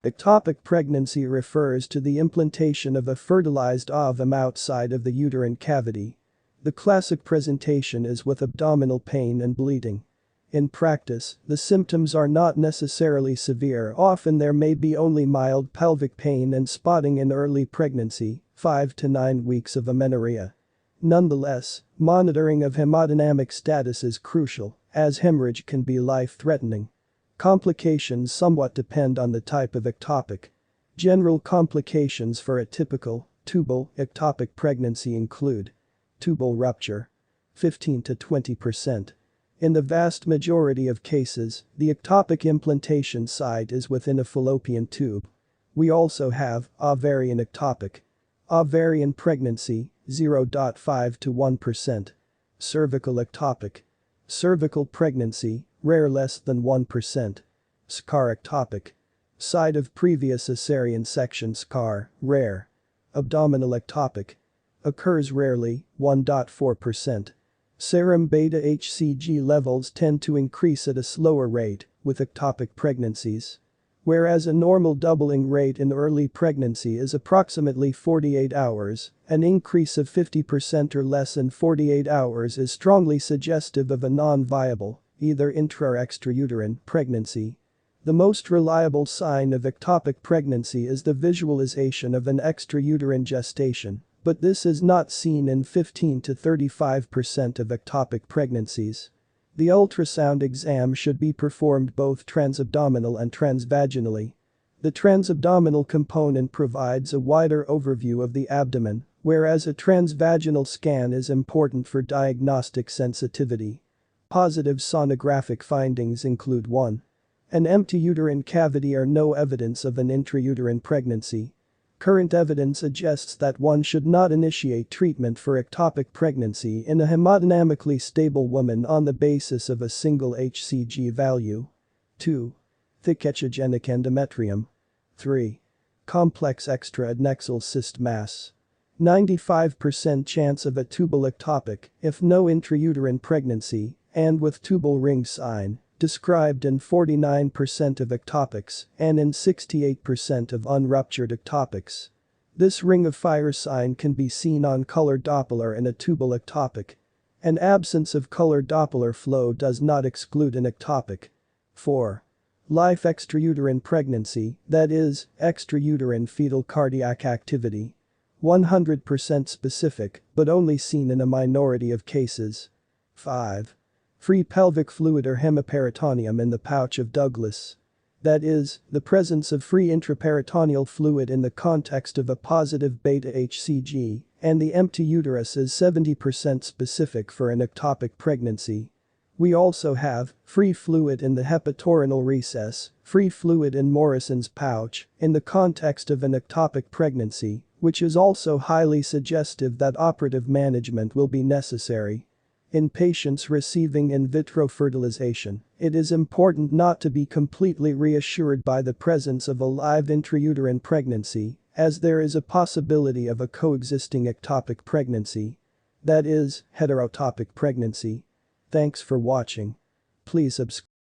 Ectopic pregnancy refers to the implantation of a fertilized ovum outside of the uterine cavity. The classic presentation is with abdominal pain and bleeding. In practice, the symptoms are not necessarily severe, often there may be only mild pelvic pain and spotting in early pregnancy, 5 to 9 weeks of amenorrhea. Nonetheless, monitoring of hemodynamic status is crucial, as hemorrhage can be life-threatening. Complications somewhat depend on the type of ectopic. General complications for a typical, tubal, ectopic pregnancy include tubal rupture, 15 to 20%. In the vast majority of cases, the ectopic implantation site is within a fallopian tube. We also have ovarian ectopic. Ovarian pregnancy, 0.5 to 1%. Cervical ectopic. Cervical pregnancy, rare less than 1%. Scar ectopic. Site of previous cesarean section scar, rare. Abdominal ectopic. Occurs rarely, 1.4%. Serum beta-HCG levels tend to increase at a slower rate with ectopic pregnancies. Whereas a normal doubling rate in early pregnancy is approximately 48 hours, an increase of 50% or less in 48 hours is strongly suggestive of a non-viable, either intra or extrauterine, pregnancy. The most reliable sign of ectopic pregnancy is the visualization of an extrauterine gestation, but this is not seen in 15 to 35% of ectopic pregnancies. The ultrasound exam should be performed both transabdominal and transvaginally. The transabdominal component provides a wider overview of the abdomen, whereas a transvaginal scan is important for diagnostic sensitivity. Positive sonographic findings include 1. An empty uterine cavity or no evidence of an intrauterine pregnancy. Current evidence suggests that one should not initiate treatment for ectopic pregnancy in a hemodynamically stable woman on the basis of a single HCG value. 2. Thick echogenic endometrium. 3. Complex extra-adnexal cyst mass. 95% chance of a tubal ectopic if no intrauterine pregnancy and with tubal ring sign, described in 49% of ectopics and in 68% of unruptured ectopics. This ring of fire sign can be seen on color Doppler in a tubal ectopic. An absence of color Doppler flow does not exclude an ectopic. 4. Life extrauterine pregnancy, that is, extrauterine fetal cardiac activity. 100% specific, but only seen in a minority of cases. 5. Free pelvic fluid or hemiperitoneum in the pouch of Douglas. That is, the presence of free intraperitoneal fluid in the context of a positive beta-HCG, and the empty uterus is 70% specific for an ectopic pregnancy. We also have free fluid in the hepatorenal recess, free fluid in Morrison's pouch, in the context of an ectopic pregnancy, which is also highly suggestive that operative management will be necessary. In patients receiving in vitro fertilization, it is important not to be completely reassured by the presence of a live intrauterine pregnancy, as there is a possibility of a coexisting ectopic pregnancy. That is, heterotopic pregnancy. Thanks for watching. Please subscribe.